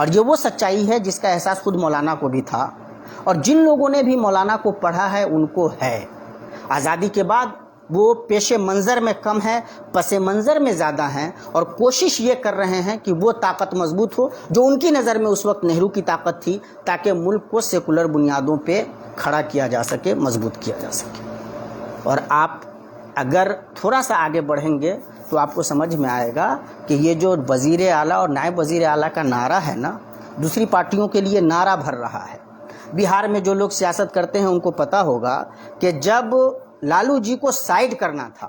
اور یہ وہ سچائی ہے جس کا احساس خود مولانا کو بھی تھا، اور جن لوگوں نے بھی مولانا کو پڑھا ہے ان کو ہے۔ آزادی کے بعد وہ پیش منظر میں کم ہے، پس منظر میں زیادہ ہیں، اور کوشش یہ کر رہے ہیں کہ وہ طاقت مضبوط ہو جو ان کی نظر میں اس وقت نہرو کی طاقت تھی، تاکہ ملک کو سیکولر بنیادوں پہ کھڑا کیا جا سکے، مضبوط کیا جا سکے۔ اور آپ اگر تھوڑا سا آگے بڑھیں گے تو آپ کو سمجھ میں آئے گا کہ یہ جو وزیر اعلیٰ اور نائب وزیر اعلیٰ کا نعرہ ہے نا، دوسری پارٹیوں کے لیے نعرہ بھر رہا ہے۔ بہار میں جو لوگ سیاست کرتے ہیں ان کو پتہ ہوگا کہ جب لالو جی کو سائیڈ کرنا تھا،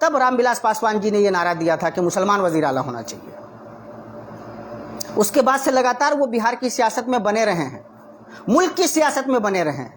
تب رام ولاس پاسوان جی نے یہ نعرہ دیا تھا کہ مسلمان وزیر اعلیٰ ہونا چاہیے۔ اس کے بعد سے لگاتار وہ بہار کی سیاست میں بنے رہے ہیں، ملک کی سیاست میں بنے رہے ہیں،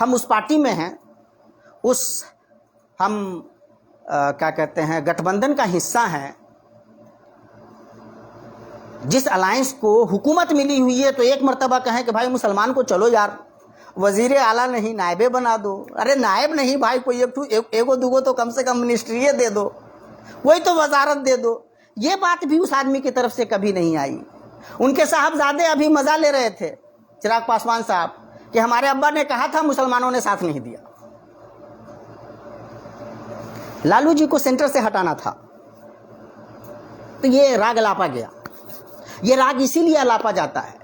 ہم اس پارٹی میں ہیں، ہم کیا کہتے ہیں گٹھ بندھن کا حصہ ہیں، جس الائنس کو حکومت ملی ہوئی ہے، تو ایک مرتبہ کہیں کہ بھائی مسلمان کو چلو یار وزیر اعلیٰ نہیں نائبے بنا دو۔ ارے نائب نہیں بھائی، کوئی ایک دوگو تو کم سے کم منسٹریے دے دو، کوئی تو وزارت دے دو۔ یہ بات بھی اس آدمی کی طرف سے کبھی نہیں آئی۔ ان کے صاحبزادے ابھی مزہ لے رہے تھے، چراغ پاسوان صاحب، کہ ہمارے ابا نے کہا تھا مسلمانوں نے ساتھ نہیں دیا۔ لالو جی کو سینٹر سے ہٹانا تھا، تو یہ راگ الاپا گیا۔ یہ راگ اسی لیے الاپا جاتا ہے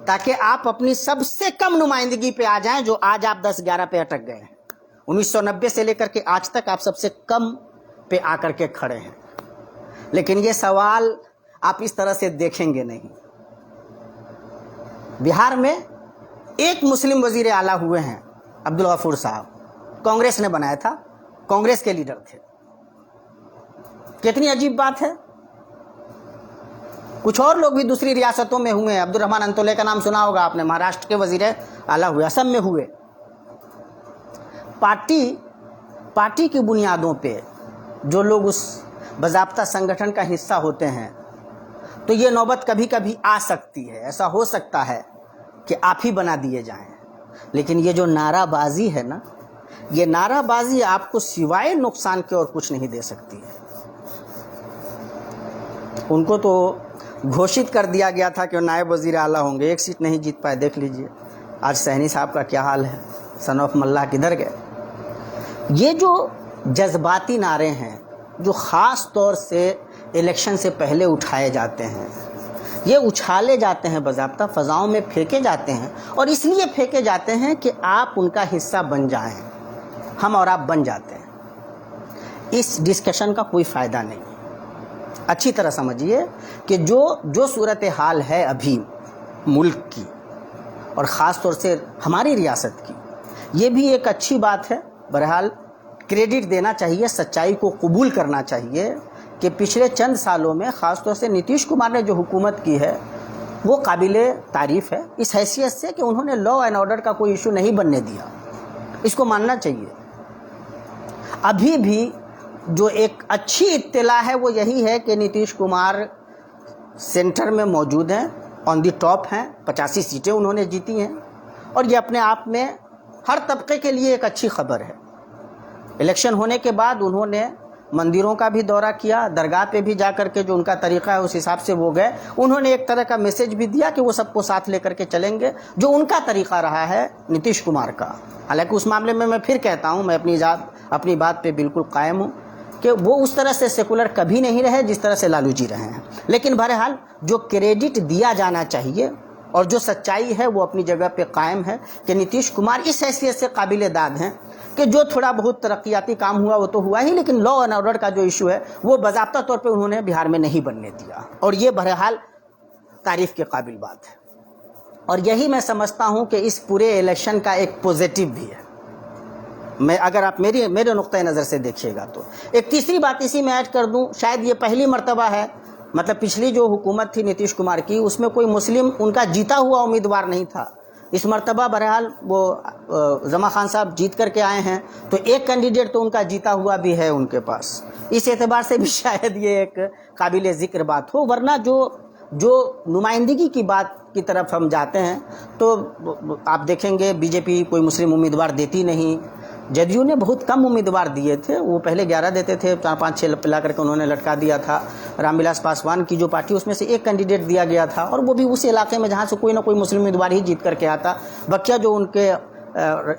تاکہ آپ اپنی سب سے کم نمائندگی پہ آ جائیں، جو آج آپ 10-11 پہ اٹک گئے ہیں۔ 1990 سے لے کر کے آج تک آپ سب سے کم پہ آ کر کے کھڑے ہیں۔ لیکن یہ سوال آپ اس طرح سے دیکھیں گے نہیں۔ بہار میں ایک مسلم وزیر اعلیٰ ہوئے ہیں، عبدالغفور صاحب، کانگریس نے بنایا تھا، کانگریس کے لیڈر تھے۔ کتنی عجیب بات ہے۔ کچھ اور لوگ بھی دوسری ریاستوں میں ہوئے ہیں، عبد الرحمان انتولے کا نام سنا ہوگا آپ نے، مہاراشٹر کے وزیر اعلیٰ ہوئے، اسم میں ہوئے۔ پارٹی کی بنیادوں پہ جو لوگ اس باضابطہ سنگٹھن کا حصہ ہوتے ہیں، تو یہ نوبت کبھی کبھی آ سکتی ہے، ایسا ہو سکتا ہے کہ آپ ہی بنا دیے جائیں۔ لیکن یہ جو نعرہ بازی ہے نا، یہ نعرہ بازی آپ کو سوائے نقصان کے اور کچھ نہیں دے سکتی ہے۔ ان کو تو گھوشت کر دیا گیا تھا کہ وہ نائب وزیر اعلیٰ ہوں گے، ایک سیٹ نہیں جیت پائے۔ دیکھ لیجئے آج سہنی صاحب کا کیا حال ہے، سن آف ملا کدھر گئے۔ یہ جو جذباتی نعرے ہیں جو خاص طور سے الیکشن سے پہلے اٹھائے جاتے ہیں، یہ اچھالے جاتے ہیں، باضابطہ فضاؤں میں پھینکے جاتے ہیں، اور اس لیے پھینکے جاتے ہیں کہ آپ ان کا حصہ بن جائیں، ہم اور آپ بن جاتے ہیں۔ اس ڈسکشن کا کوئی فائدہ نہیں۔ اچھی طرح سمجھیے کہ جو صورتحال ہے ابھی ملک کی، اور خاص طور سے ہماری ریاست کی، یہ بھی ایک اچھی بات ہے۔ بہرحال کریڈٹ دینا چاہیے، سچائی کو قبول کرنا چاہیے کہ پچھلے چند سالوں میں خاص طور سے نتیش کمار نے جو حکومت کی ہے وہ قابل تعریف ہے، اس حیثیت سے کہ انہوں نے لا اینڈ آرڈر کا کوئی ایشو نہیں بننے دیا، اس کو ماننا چاہیے۔ ابھی بھی جو ایک اچھی اطلاع ہے وہ یہی ہے کہ نتیش کمار سینٹر میں موجود ہیں، آن دی ٹاپ ہیں، 85 سیٹیں انہوں نے جیتی ہیں، اور یہ اپنے آپ میں ہر طبقے کے لیے ایک اچھی خبر ہے۔ الیکشن ہونے کے بعد انہوں نے مندروں کا بھی دورہ کیا، درگاہ پہ بھی جا کر کے جو ان کا طریقہ ہے اس حساب سے وہ گئے، انہوں نے ایک طرح کا میسج بھی دیا کہ وہ سب کو ساتھ لے کر کے چلیں گے، جو ان کا طریقہ رہا ہے نتیش کمار کا۔ حالانکہ اس معاملے میں پھر کہتا ہوں، میں اپنی بات پہ بالکل قائم ہوں کہ وہ اس طرح سے سیکولر کبھی نہیں رہے جس طرح سے لالو جی رہے ہیں۔ لیکن بہرحال جو کریڈٹ دیا جانا چاہیے اور جو سچائی ہے وہ اپنی جگہ پہ قائم ہے کہ نتیش کمار اس حیثیت سے قابل داد ہیں کہ جو تھوڑا بہت ترقیاتی کام ہوا وہ تو ہوا ہی، لیکن لا اینڈ آرڈر کا جو ایشو ہے وہ باضابطہ طور پہ انہوں نے بہار میں نہیں بننے دیا، اور یہ بہرحال تعریف کے قابل بات ہے۔ اور یہی میں سمجھتا ہوں کہ اس پورے الیکشن کا ایک پوزیٹو بھی ہے۔ اگر آپ میرے نقطۂ نظر سے دیکھیے گا تو ایک تیسری بات اسی میں ایڈ کر دوں، شاید یہ پہلی مرتبہ ہے، مطلب پچھلی جو حکومت تھی نتیش کمار کی اس میں کوئی مسلم ان کا جیتا ہوا امیدوار نہیں تھا۔ اس مرتبہ بہرحال وہ زما خان صاحب جیت کر کے آئے ہیں، تو ایک کینڈیڈیٹ تو ان کا جیتا ہوا بھی ہے ان کے پاس، اس اعتبار سے بھی شاید یہ ایک قابل ذکر بات ہو۔ ورنہ جو جو نمائندگی کی بات کی طرف ہم جاتے ہیں تو آپ دیکھیں گے بی جے پی کوئی مسلم امیدوار دیتی نہیں. جدیو نے بہت کم امیدوار دیے تھے, وہ پہلے 11 دیتے تھے, 4 5 6 پلا کر کے انہوں نے لٹکا دیا تھا. رام ولاس پاسوان کی جو پارٹی اس میں سے ایک کینڈیڈیٹ دیا گیا تھا, اور وہ بھی اس علاقے میں جہاں سے کوئی نہ کوئی مسلم امیدوار ہی جیت کر کے آتا. بقیہ جو ان کے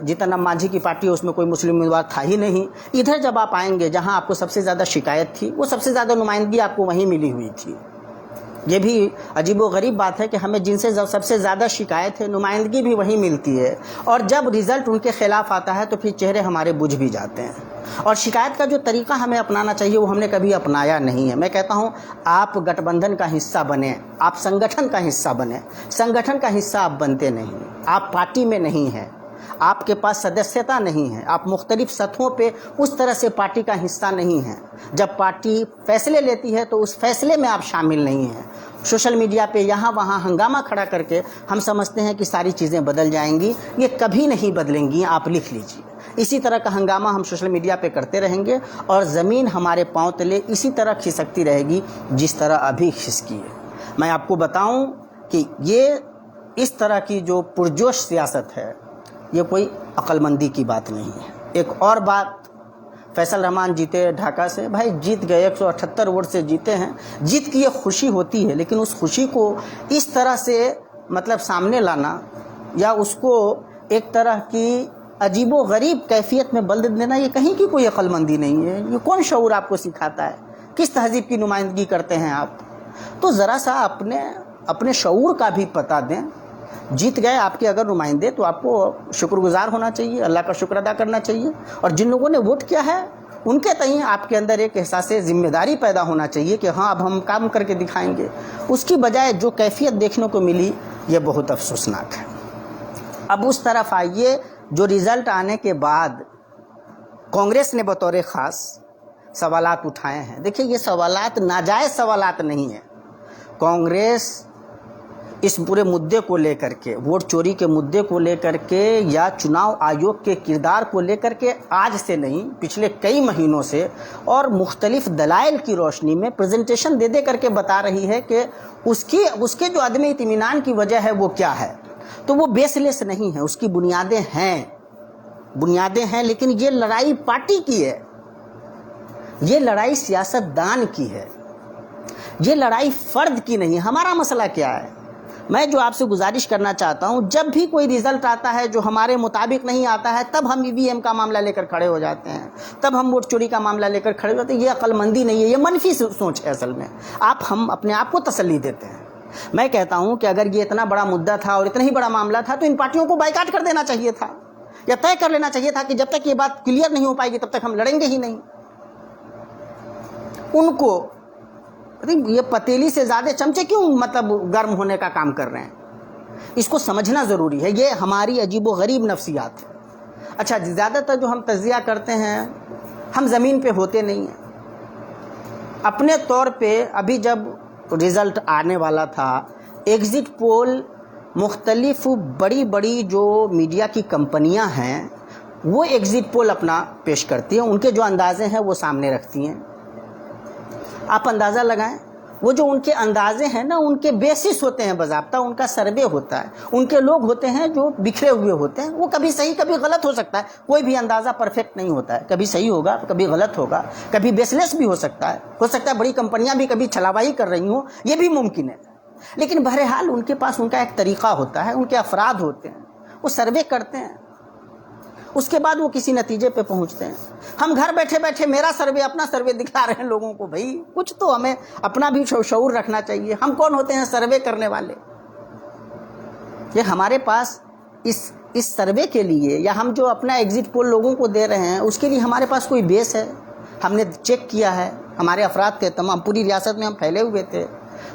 جتن رام مانجھی کی پارٹی ہے اس میں کوئی مسلم امیدوار تھا ہی نہیں. ادھر جب آپ آئیں گے جہاں آپ کو سب سے زیادہ شکایت تھی, وہ سب سے زیادہ نمائندگی آپ کو وہیں ملی ہوئی تھی. یہ بھی عجیب و غریب بات ہے کہ ہمیں جن سے سب سے زیادہ شکایت ہے نمائندگی بھی وہیں ملتی ہے, اور جب رزلٹ ان کے خلاف آتا ہے تو پھر چہرے ہمارے بجھ بھی جاتے ہیں. اور شکایت کا جو طریقہ ہمیں اپنانا چاہیے وہ ہم نے کبھی اپنایا نہیں ہے. میں کہتا ہوں آپ گٹھ بندھن کا حصہ بنیں, آپ سنگٹھن کا حصہ بنیں. سنگٹھن کا حصہ آپ بنتے نہیں, آپ پارٹی میں نہیں ہیں, آپ کے پاس سدسیتا نہیں ہے, آپ مختلف سطحوں پہ اس طرح سے پارٹی کا حصہ نہیں ہیں. جب پارٹی فیصلے لیتی ہے تو اس فیصلے میں آپ شامل نہیں ہیں. سوشل میڈیا پہ یہاں وہاں ہنگامہ کھڑا کر کے ہم سمجھتے ہیں کہ ساری چیزیں بدل جائیں گی. یہ کبھی نہیں بدلیں گی, آپ لکھ لیجیے. اسی طرح کا ہنگامہ ہم سوشل میڈیا پہ کرتے رہیں گے اور زمین ہمارے پاؤں تلے اسی طرح کھسکتی رہے گی جس طرح ابھی کھسکی ہے. میں آپ کو بتاؤں کہ یہ اس طرح کی جو پرجوش سیاست ہے یہ کوئی عقل مندی کی بات نہیں ہے. ایک اور بات, فیصل رحمان جیتے ڈھاکہ سے, بھائی جیت گئے, 178 ووٹ سے جیتے ہیں, جیت کی ایک خوشی ہوتی ہے, لیکن اس خوشی کو اس طرح سے مطلب سامنے لانا یا اس کو ایک طرح کی عجیب و غریب کیفیت میں بدل دینا, یہ کہیں کی کوئی عقل مندی نہیں ہے. یہ کون شعور آپ کو سکھاتا ہے؟ کس تہذیب کی نمائندگی کرتے ہیں آپ؟ تو ذرا سا اپنے شعور کا بھی پتہ دیں. جیت گئے آپ کے اگر نمائندے تو آپ کو شکر گزار ہونا چاہیے, اللہ کا شکر ادا کرنا چاہیے, اور جن لوگوں نے ووٹ کیا ہے ان کے تئیں آپ کے اندر ایک احساس ذمہ داری پیدا ہونا چاہیے کہ ہاں اب ہم کام کر کے دکھائیں گے. اس کی بجائے جو کیفیت دیکھنے کو ملی یہ بہت افسوسناک ہے. اب اس طرف آئیے, جو رزلٹ آنے کے بعد کانگریس نے بطور خاص سوالات اٹھائے ہیں. دیکھیں یہ سوالات ناجائز سوالات نہیں ہیں. کانگریس اس پورے مدعے کو لے کر کے, ووٹ چوری کے مدعے کو لے کر کے یا چناؤ آیوگ کے کردار کو لے کر کے آج سے نہیں پچھلے کئی مہینوں سے اور مختلف دلائل کی روشنی میں پریزنٹیشن دے کر کے بتا رہی ہے کہ اس کے جو عدم اطمینان کی وجہ ہے وہ کیا ہے. تو وہ بیس لیس نہیں ہے, اس کی بنیادیں ہیں, لیکن یہ لڑائی پارٹی کی ہے, یہ لڑائی سیاست دان کی ہے, یہ لڑائی فرد کی نہیں. ہمارا مسئلہ کیا ہے؟ میں جو آپ سے گزارش کرنا چاہتا ہوں, جب بھی کوئی رزلٹ آتا ہے جو ہمارے مطابق نہیں آتا ہے تب ہم EVM کا معاملہ لے کر کھڑے ہو جاتے ہیں, تب ہم ووٹ چوری کا معاملہ لے کر کھڑے ہو جاتے ہیں. یہ عقل مندی نہیں ہے, یہ منفی سوچ ہے. اصل میں ہم اپنے آپ کو تسلی دیتے ہیں. میں کہتا ہوں کہ اگر یہ اتنا بڑا مدعا تھا اور اتنا ہی بڑا معاملہ تھا تو ان پارٹیوں کو بائیکاٹ کر دینا چاہیے تھا, یا طے کر لینا چاہیے تھا کہ جب تک یہ بات کلیئر نہیں ہو پائے گی تب تک ہم لڑیں گے ہی نہیں. ان کو یہ پتیلی سے زیادہ چمچے کیوں مطلب گرم ہونے کا کام کر رہے ہیں, اس کو سمجھنا ضروری ہے. یہ ہماری عجیب و غریب نفسیات ہے. اچھا, زیادہ تر جو ہم تجزیہ کرتے ہیں ہم زمین پہ ہوتے نہیں ہیں. اپنے طور پہ ابھی جب رزلٹ آنے والا تھا, ایگزٹ پول مختلف بڑی جو میڈیا کی کمپنیاں ہیں وہ ایگزٹ پول اپنا پیش کرتی ہیں, ان کے جو اندازے ہیں وہ سامنے رکھتی ہیں. آپ اندازہ لگائیں, وہ جو ان کے اندازے ہیں نا ان کے بیسس ہوتے ہیں, باضابطہ ان کا سروے ہوتا ہے, ان کے لوگ ہوتے ہیں جو بکھرے ہوئے ہوتے ہیں. وہ کبھی صحیح کبھی غلط ہو سکتا ہے, کوئی بھی اندازہ پرفیکٹ نہیں ہوتا ہے, کبھی صحیح ہوگا کبھی غلط ہوگا, کبھی بیسلیس بھی ہو سکتا ہے بڑی کمپنیاں بھی کبھی چھلاوائی کر رہی ہوں, یہ بھی ممکن ہے. لیکن بہرحال ان کے پاس ان کا ایک طریقہ ہوتا ہے, ان کے افراد ہوتے ہیں, وہ سروے کرتے ہیں, اس کے بعد وہ کسی نتیجے پہ پہنچتے ہیں. ہم گھر بیٹھے بیٹھے میرا سروے اپنا سروے دکھا رہے ہیں لوگوں کو. بھائی کچھ تو ہمیں اپنا بھی شعور رکھنا چاہیے. ہم کون ہوتے ہیں سروے کرنے والے؟ یہ ہمارے پاس اس سروے کے لیے یا ہم جو اپنا ایگزٹ پول لوگوں کو دے رہے ہیں اس کے لیے ہمارے پاس کوئی بیس ہے؟ ہم نے چیک کیا ہے, ہمارے افراد تھے تمام, پوری ریاست میں ہم پھیلے ہوئے تھے.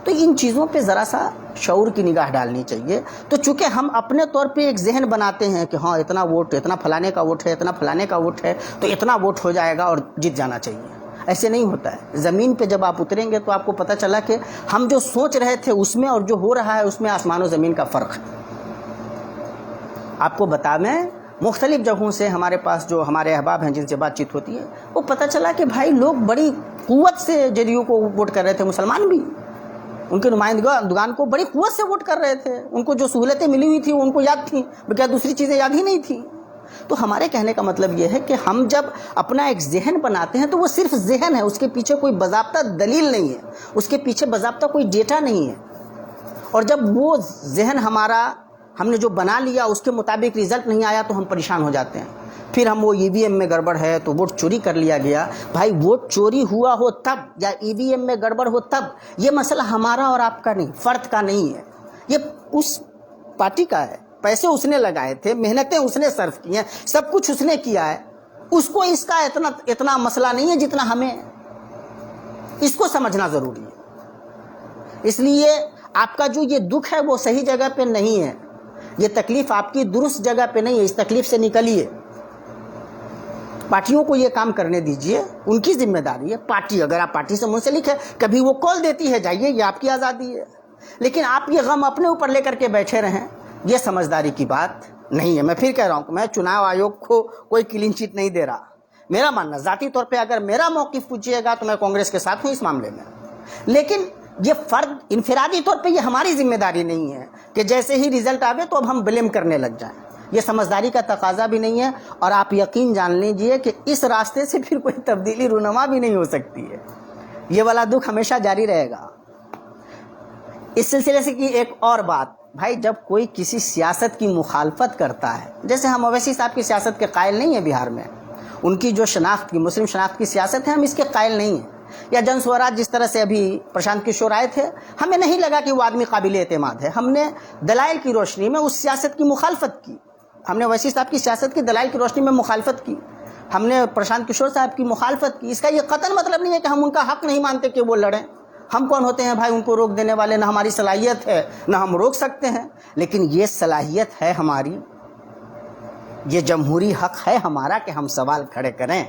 تو ان چیزوں پہ ذرا سا شعور کی نگاہ ڈالنی چاہیے. تو چونکہ ہم اپنے طور پہ ایک ذہن بناتے ہیں کہ ہاں اتنا ووٹ, اتنا فلانے کا ووٹ ہے, اتنا فلانے کا ووٹ ہے, تو اتنا ووٹ ہو جائے گا اور جیت جانا چاہیے. ایسے نہیں ہوتا ہے. زمین پہ جب آپ اتریں گے تو آپ کو پتہ چلا کہ ہم جو سوچ رہے تھے اس میں اور جو ہو رہا ہے اس میں آسمان و زمین کا فرق ہے. آپ کو بتا میں مختلف جگہوں سے ہمارے پاس جو ہمارے احباب ہیں جن سے بات چیت ہوتی ہے وہ پتہ چلا کہ بھائی لوگ بڑی قوت سے جدیو کو ووٹ کر رہے تھے, مسلمان بھی ان کے نمائندگان کو بڑی قوت سے ووٹ کر رہے تھے، ان کو جو سہولتیں ملی ہوئی تھیں ان کو یاد تھیں، کیا دوسری چیزیں یاد ہی نہیں تھیں؟ تو ہمارے کہنے کا مطلب یہ ہے کہ ہم جب اپنا ایک ذہن بناتے ہیں تو وہ صرف ذہن ہے، اس کے پیچھے کوئی باضابطہ دلیل نہیں ہے، اس کے پیچھے باضابطہ کوئی ڈیٹا نہیں ہے۔ اور جب وہ ذہن ہم نے جو بنا لیا اس کے مطابق رزلٹ نہیں آیا تو ہم پریشان ہو جاتے ہیں، پھر ہم وہ ای وی ایم میں گڑبڑ ہے تو ووٹ چوری کر لیا گیا۔ بھائی ووٹ چوری ہوا ہو تب یا ای وی ایم میں گڑبڑ ہو تب، یہ مسئلہ ہمارا اور آپ کا نہیں، فرد کا نہیں ہے، یہ اس پارٹی کا ہے۔ پیسے اس نے لگائے تھے، محنتیں اس نے صرف کی ہیں، سب کچھ اس نے کیا ہے، اس کو اس کا اتنا مسئلہ نہیں ہے جتنا ہمیں، اس کو سمجھنا ضروری ہے۔ اس لیے آپ کا جو یہ دکھ ہے وہ صحیح جگہ پہ نہیں ہے، یہ تکلیف آپ کی درست جگہ پہ نہیں ہے، اس تکلیف سے نکلیے۔ پارٹیوں کو یہ کام کرنے دیجئے، ان کی ذمہ داری ہے۔ پارٹی اگر آپ پارٹی سے منسلک ہے، کبھی وہ کال دیتی ہے جائیے، یہ آپ کی آزادی ہے، لیکن آپ یہ غم اپنے اوپر لے کر کے بیٹھے رہیں، یہ سمجھداری کی بات نہیں ہے۔ میں پھر کہہ رہا ہوں کہ میں چناؤ آیوگ کو کوئی کلین چٹ نہیں دے رہا، میرا ماننا ذاتی طور پہ اگر میرا موقف پوچھیے گا تو میں کانگریس کے ساتھ ہوں اس معاملے میں، لیکن یہ فرد انفرادی طور پہ یہ ہماری ذمہ داری نہیں ہے کہ جیسے ہی رزلٹ آوے تو اب ہم بلیم کرنے لگ جائیں، یہ سمجھداری کا تقاضا بھی نہیں ہے، اور آپ یقین جان لیجئے کہ اس راستے سے پھر کوئی تبدیلی رونما بھی نہیں ہو سکتی ہے، یہ والا دکھ ہمیشہ جاری رہے گا۔ اس سلسلے سے کی ایک اور بات، بھائی جب کوئی کسی سیاست کی مخالفت کرتا ہے، جیسے ہم اویسی صاحب کی سیاست کے قائل نہیں ہیں بہار میں، ان کی جو شناخت کی مسلم شناخت کی سیاست ہے ہم اس کے قائل نہیں ہیں، یا جن سوراج جس طرح سے ابھی پرشانت کشور آئے تھے، ہمیں نہیں لگا کہ وہ آدمی قابل اعتماد ہے، ہم نے دلائل کی روشنی میں اس سیاست کی مخالفت کی، ہم نے اویسی صاحب کی سیاست کی دلائل کی روشنی میں مخالفت کی، ہم نے پرشانت کشور صاحب کی مخالفت کی۔ اس کا یہ قطعاً مطلب نہیں ہے کہ ہم ان کا حق نہیں مانتے کہ وہ لڑیں، ہم کون ہوتے ہیں بھائی ان کو روک دینے والے؟ نہ ہماری صلاحیت ہے نہ ہم روک سکتے ہیں، لیکن یہ صلاحیت ہے ہماری، یہ جمہوری حق ہے ہمارا کہ ہم سوال کھڑے کریں،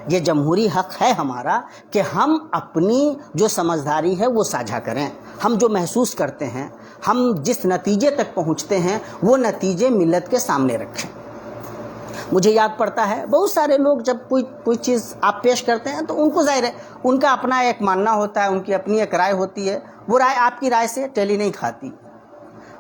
یہ جمہوری حق ہے ہمارا کہ ہم اپنی جو سمجھداری ہے وہ ساجھا کریں، ہم جو محسوس کرتے ہیں، ہم جس نتیجے تک پہنچتے ہیں وہ نتیجے ملت کے سامنے رکھیں۔ مجھے یاد پڑتا ہے بہت سارے لوگ جب کوئی چیز آپ پیش کرتے ہیں تو ان کو ظاہر ہے ان کا اپنا ایک ماننا ہوتا ہے، ان کی اپنی ایک رائے ہوتی ہے، وہ رائے آپ کی رائے سے ٹیلی نہیں کھاتی،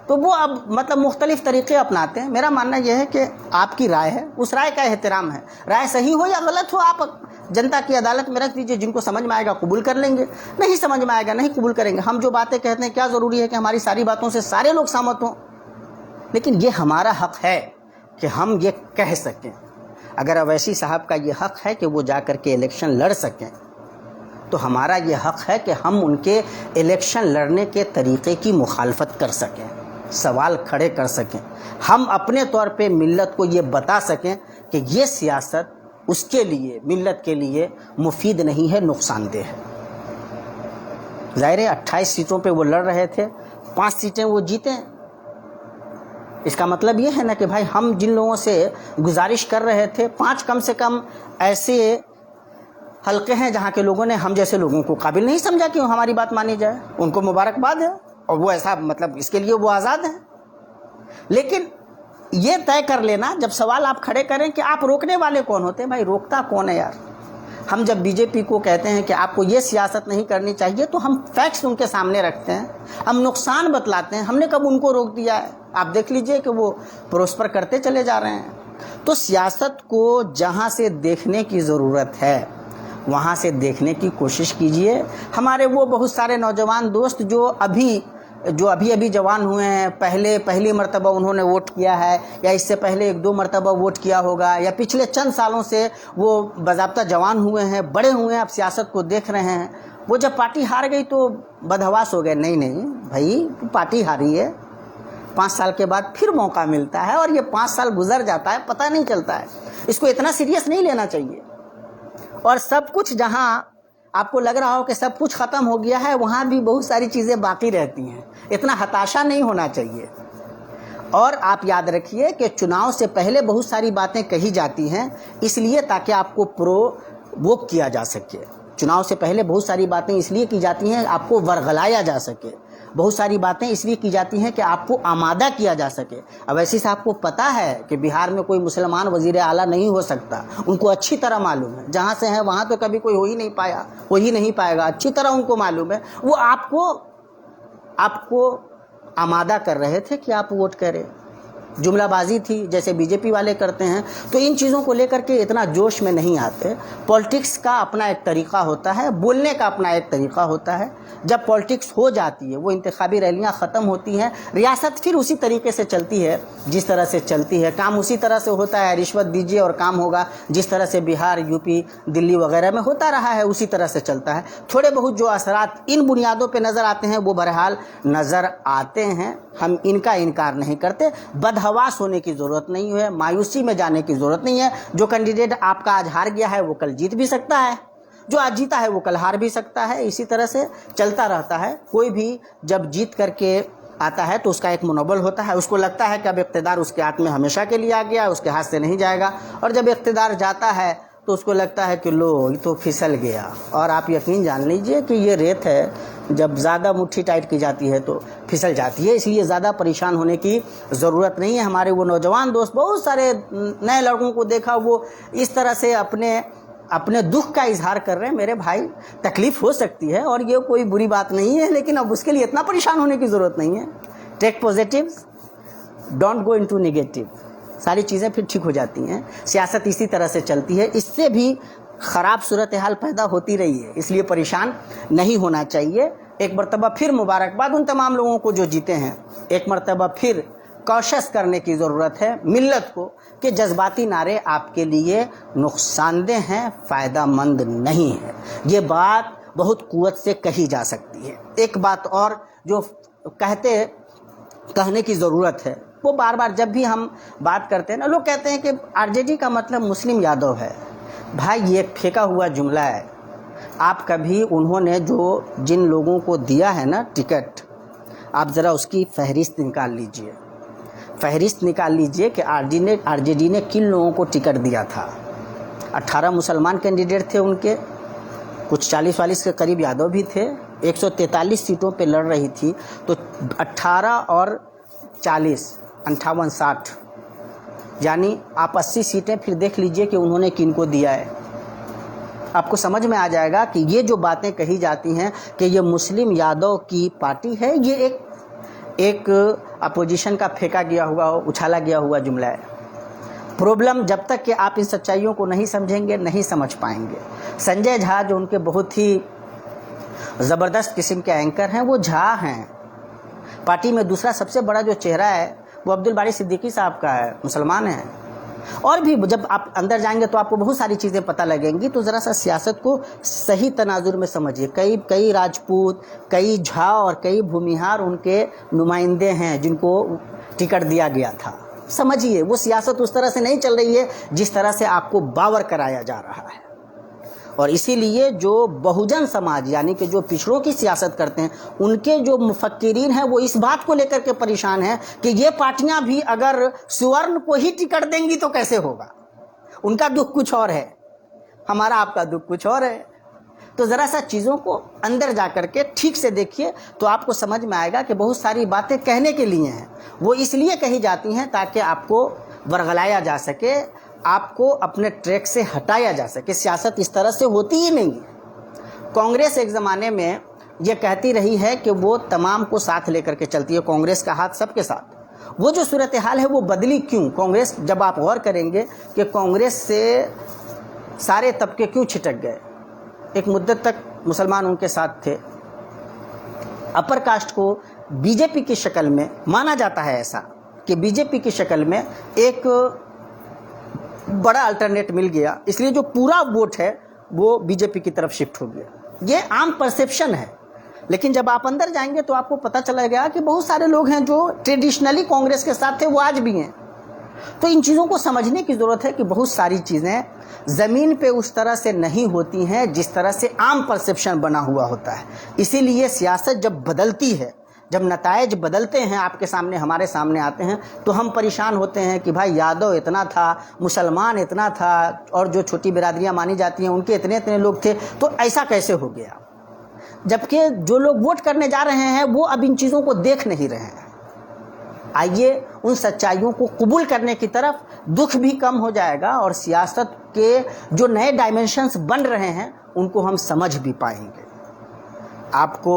تو وہ اب مطلب مختلف طریقے اپناتے ہیں۔ میرا ماننا یہ ہے کہ آپ کی رائے ہے، اس رائے کا احترام ہے، رائے صحیح ہو یا غلط ہو آپ جنتا کی عدالت میں رکھ دیجئے، جن کو سمجھ میں آئے گا قبول کر لیں گے، نہیں سمجھ میں آئے گا نہیں قبول کریں گے۔ ہم جو باتیں کہتے ہیں کیا ضروری ہے کہ ہماری ساری باتوں سے سارے لوگ سہمت ہوں؟ لیکن یہ ہمارا حق ہے کہ ہم یہ کہہ سکیں۔ اگر اویسی صاحب کا یہ حق ہے کہ وہ جا کر کے الیکشن لڑ سکیں، تو ہمارا یہ حق ہے کہ ہم ان کے الیکشن لڑنے کے طریقے کی مخالفت کر سکیں، سوال کھڑے کر سکیں، ہم اپنے طور پہ ملت کو یہ بتا سکیں کہ یہ سیاست اس کے لیے، ملت کے لیے مفید نہیں ہے، نقصان دہ ہے۔ ظاہر ہے 28 سیٹوں پہ وہ لڑ رہے تھے، 5 سیٹیں وہ جیتے، اس کا مطلب یہ ہے نا کہ بھائی ہم جن لوگوں سے گزارش کر رہے تھے، 5 کم سے کم ایسے حلقے ہیں جہاں کے لوگوں نے ہم جیسے لوگوں کو قابل نہیں سمجھا کہ ہماری بات مانی جائے، ان کو مبارکباد ہے، اور وہ ایسا مطلب اس کے لیے وہ آزاد ہیں۔ لیکن یہ طے کر لینا جب سوال آپ کھڑے کریں کہ آپ روکنے والے کون ہوتے ہیں، بھائی روکتا کون ہے یار؟ ہم جب بی جے پی کو کہتے ہیں کہ آپ کو یہ سیاست نہیں کرنی چاہیے تو ہم فیکٹس ان کے سامنے رکھتے ہیں، ہم نقصان بتلاتے ہیں، ہم نے کب ان کو روک دیا ہے؟ آپ دیکھ لیجئے کہ وہ پروسپر کرتے چلے جا رہے ہیں۔ تو سیاست کو جہاں سے دیکھنے کی ضرورت ہے وہاں سے دیکھنے کی کوشش کیجئے۔ ہمارے وہ بہت سارے نوجوان دوست جو ابھی جوان ہوئے ہیں، پہلی مرتبہ انہوں نے ووٹ کیا ہے، یا اس سے پہلے 1-2 مرتبہ ووٹ کیا ہوگا، یا پچھلے چند سالوں سے وہ باضابطہ جوان ہوئے ہیں، بڑے ہوئے ہیں، اب سیاست کو دیکھ رہے ہیں، وہ جب پارٹی ہار گئی تو بدحواس ہو گئے۔ نہیں بھائی، پارٹی ہاری ہے، 5 سال کے بعد پھر موقع ملتا ہے، اور یہ 5 سال گزر جاتا ہے، پتہ نہیں چلتا ہے، اس کو اتنا سیریس نہیں لینا چاہیے۔ اور سب کچھ جہاں آپ کو لگ رہا ہو کہ سب کچھ ختم ہو گیا ہے، وہاں بھی بہت ساری چیزیں باقی رہتی ہیں، اتنا ہتاشا نہیں ہونا چاہیے۔ اور آپ یاد رکھیے کہ چناؤ سے پہلے بہت ساری باتیں کہی جاتی ہیں، اس لیے تاکہ آپ کو پرووک کیا جا سکے۔ چناؤ سے پہلے بہت ساری باتیں اس لیے کی جاتی ہیں آپ کو ورغلایا جا سکے، بہت ساری باتیں اس لیے کی جاتی ہیں کہ آپ کو آمادہ کیا جا سکے۔ اویسی صاحب کو پتہ ہے کہ بہار میں کوئی مسلمان وزیر اعلیٰ نہیں ہو سکتا، ان کو اچھی طرح معلوم ہے، جہاں سے ہیں وہاں تو کبھی کوئی ہو ہی نہیں پائے گا، اچھی طرح ان کو معلوم ہے۔ وہ آپ کو آپ کو آمادہ کر رہے تھے کہ آپ ووٹ کریں، جملہ بازی تھی جیسے بی جے پی والے کرتے ہیں، تو ان چیزوں کو لے کر کے اتنا جوش میں نہیں آتے۔ پولیٹکس کا اپنا ایک طریقہ ہوتا ہے، بولنے کا اپنا ایک طریقہ ہوتا ہے۔ جب پولیٹکس ہو جاتی ہے، وہ انتخابی ریلیاں ختم ہوتی ہیں، ریاست پھر اسی طریقے سے چلتی ہے جس طرح سے چلتی ہے، کام اسی طرح سے ہوتا ہے، رشوت دیجیے اور کام ہوگا، جس طرح سے بہار، یو پی، دلی وغیرہ میں ہوتا رہا ہے اسی طرح سے چلتا ہے۔ تھوڑے بہت جو اثرات ان بنیادوں پہ نظر آتے ہیں وہ بہرحال نظر آتے ہیں، ہم ان کا انکار نہیں کرتے۔ بدحواس ہونے کی ضرورت نہیں ہے، مایوسی میں جانے کی ضرورت نہیں ہے۔ جو کینڈیڈیٹ آپ کا آج ہار گیا ہے وہ کل جیت بھی سکتا ہے، جو آج جیتا ہے وہ کل ہار بھی سکتا ہے، اسی طرح سے چلتا رہتا ہے۔ کوئی بھی جب جیت کر کے آتا ہے تو اس کا ایک منوبل ہوتا ہے، اس کو لگتا ہے کہ اب اقتدار اس کے ہاتھ میں ہمیشہ کے لیے آ گیا، اس کے ہاتھ سے نہیں جائے گا، اور جب اقتدار جاتا ہے تو اس کو لگتا ہے کہ لو یہ تو پھسل گیا۔ اور آپ یقین جان لیجئے کہ یہ ریت ہے، جب زیادہ مٹھی ٹائٹ کی جاتی ہے تو پھسل جاتی ہے، اس لیے زیادہ پریشان ہونے کی ضرورت نہیں ہے۔ ہمارے وہ نوجوان دوست، بہت سارے نئے لڑکوں کو دیکھا وہ اس طرح سے اپنے دکھ کا اظہار کر رہے ہیں۔ میرے بھائی تکلیف ہو سکتی ہے اور یہ کوئی بری بات نہیں ہے، لیکن اب اس کے لیے اتنا پریشان ہونے کی ضرورت نہیں ہے۔ Take positive, don't go into negative, ساری چیزیں پھر ٹھیک ہو جاتی ہیں۔ سیاست اسی طرح سے چلتی ہے، اس سے بھی خراب صورتحال پیدا ہوتی رہی ہے، اس لیے پریشان نہیں ہونا چاہیے۔ ایک مرتبہ پھر مبارکباد ان تمام لوگوں کو جو جیتے ہیں، ایک مرتبہ پھر کوشش کرنے کی ضرورت ہے ملت کو کہ جذباتی نعرے آپ کے لیے نقصان دہ ہیں، فائدہ مند نہیں ہے۔ یہ بات بہت قوت سے کہی جا سکتی ہے۔ ایک بات اور جو کہنے کی ضرورت ہے، وہ بار بار جب بھی ہم بات کرتے ہیں نا، لوگ کہتے ہیں کہ آر جے ڈی کا مطلب مسلم یادو ہے۔ بھائی یہ پھینکا ہوا جملہ ہے۔ آپ کبھی انہوں نے جن لوگوں کو دیا ہے نا ٹکٹ، آپ ذرا اس کی فہرست نکال لیجئے، کہ آر جے ڈی نے کن لوگوں کو ٹکٹ دیا تھا۔ 18 مسلمان کینڈیڈیٹ تھے ان کے، کچھ 40 کے قریب یادو بھی تھے، 143 سیٹوں پہ لڑ رہی تھی، تو 18 اور 40 58 60، یعنی آپ 80 سیٹیں پھر دیکھ لیجئے کہ انہوں نے کن کو دیا ہے۔ آپ کو سمجھ میں آ جائے گا کہ یہ جو باتیں کہی جاتی ہیں کہ یہ مسلم یادو کی پارٹی ہے، یہ ایک اپوزیشن کا پھینکا گیا ہوا، اچھالا گیا ہوا جملہ ہے۔ پرابلم جب تک کہ آپ ان سچائیوں کو نہیں سمجھیں گے نہیں سمجھ پائیں گے۔ سنجے جھا جو ان کے بہت ہی زبردست قسم کے اینکر ہیں، وہ جھا ہیں۔ پارٹی میں دوسرا سب سے بڑا جو چہرہ ہے وہ عبدالباری صدیقی صاحب کا ہے، مسلمان ہیں۔ اور بھی جب آپ اندر جائیں گے تو آپ کو بہت ساری چیزیں پتہ لگیں گی۔ تو ذرا سا سیاست کو صحیح تناظر میں سمجھیے۔ کئی راجپوت، کئی جھا اور کئی بھومیہار ان کے نمائندے ہیں جن کو ٹکٹ دیا گیا تھا۔ سمجھیے وہ سیاست اس طرح سے نہیں چل رہی ہے جس طرح سے آپ کو باور کرایا جا رہا ہے۔ اور اسی لیے جو بہوجن سماج یعنی کہ جو پچھڑوں کی سیاست کرتے ہیں، ان کے جو مفکرین ہیں وہ اس بات کو لے کر کے پریشان ہیں کہ یہ پارٹیاں بھی اگر سورن کو ہی ٹکٹ دیں گی تو کیسے ہوگا۔ ان کا دکھ کچھ اور ہے، ہمارا آپ کا دکھ کچھ اور ہے۔ تو ذرا سا چیزوں کو اندر جا کر کے ٹھیک سے دیکھیے تو آپ کو سمجھ میں آئے گا کہ بہت ساری باتیں کہنے کے لیے ہیں، وہ اس لیے کہی جاتی ہیں تاکہ آپ کو ورغلایا جا سکے، آپ کو اپنے ٹریک سے ہٹایا جا سکے۔ سیاست اس طرح سے ہوتی ہی نہیں ہے۔ کانگریس ایک زمانے میں یہ کہتی رہی ہے کہ وہ تمام کو ساتھ لے کر کے چلتی ہے، کانگریس کا ہاتھ سب کے ساتھ۔ وہ جو صورتحال ہے وہ بدلی کیوں؟ کانگریس، جب آپ غور کریں گے کہ کانگریس سے سارے طبقے کیوں چھٹک گئے۔ ایک مدت تک مسلمان ان کے ساتھ تھے، اپر کاسٹ کو بی جے پی کی شکل میں مانا جاتا ہے، ایسا کہ بی جے پی کی شکل میں ایک بڑا الٹرنیٹ مل گیا، اس لیے جو پورا ووٹ ہے وہ بی جے پی کی طرف شفٹ ہو گیا۔ یہ عام پرسیپشن ہے، لیکن جب آپ اندر جائیں گے تو آپ کو پتہ چلا گیا کہ بہت سارے لوگ ہیں جو ٹریڈیشنلی کانگریس کے ساتھ تھے، وہ آج بھی ہیں۔ تو ان چیزوں کو سمجھنے کی ضرورت ہے کہ بہت ساری چیزیں زمین پہ اس طرح سے نہیں ہوتی ہیں جس طرح سے عام پرسیپشن بنا ہوا ہوتا ہے۔ اسی لیے سیاست جب بدلتی ہے، جب نتائج بدلتے ہیں، آپ کے سامنے ہمارے سامنے آتے ہیں، تو ہم پریشان ہوتے ہیں کہ بھائی یادو اتنا تھا، مسلمان اتنا تھا، اور جو چھوٹی برادریاں مانی جاتی ہیں ان کے اتنے لوگ تھے، تو ایسا کیسے ہو گیا؟ جبکہ جو لوگ ووٹ کرنے جا رہے ہیں وہ اب ان چیزوں کو دیکھ نہیں رہے ہیں۔ آئیے ان سچائیوں کو قبول کرنے کی طرف، دکھ بھی کم ہو جائے گا اور سیاست کے جو نئے ڈائمنشنز بن رہے ہیں ان کو ہم سمجھ بھی پائیں گے۔ آپ کو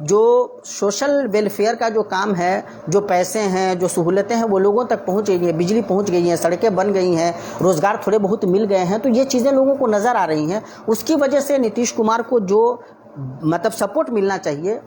جو سوشل ویلفیئر کا جو کام ہے، جو پیسے ہیں، جو سہولتیں ہیں، وہ لوگوں تک پہنچ گئی ہیں، بجلی پہنچ گئی ہیں، سڑکیں بن گئی ہیں، روزگار تھوڑے بہت مل گئے ہیں، تو یہ چیزیں لوگوں کو نظر آ رہی ہیں۔ اس کی وجہ سے نتیش کمار کو جو مطلب سپورٹ ملنا چاہیے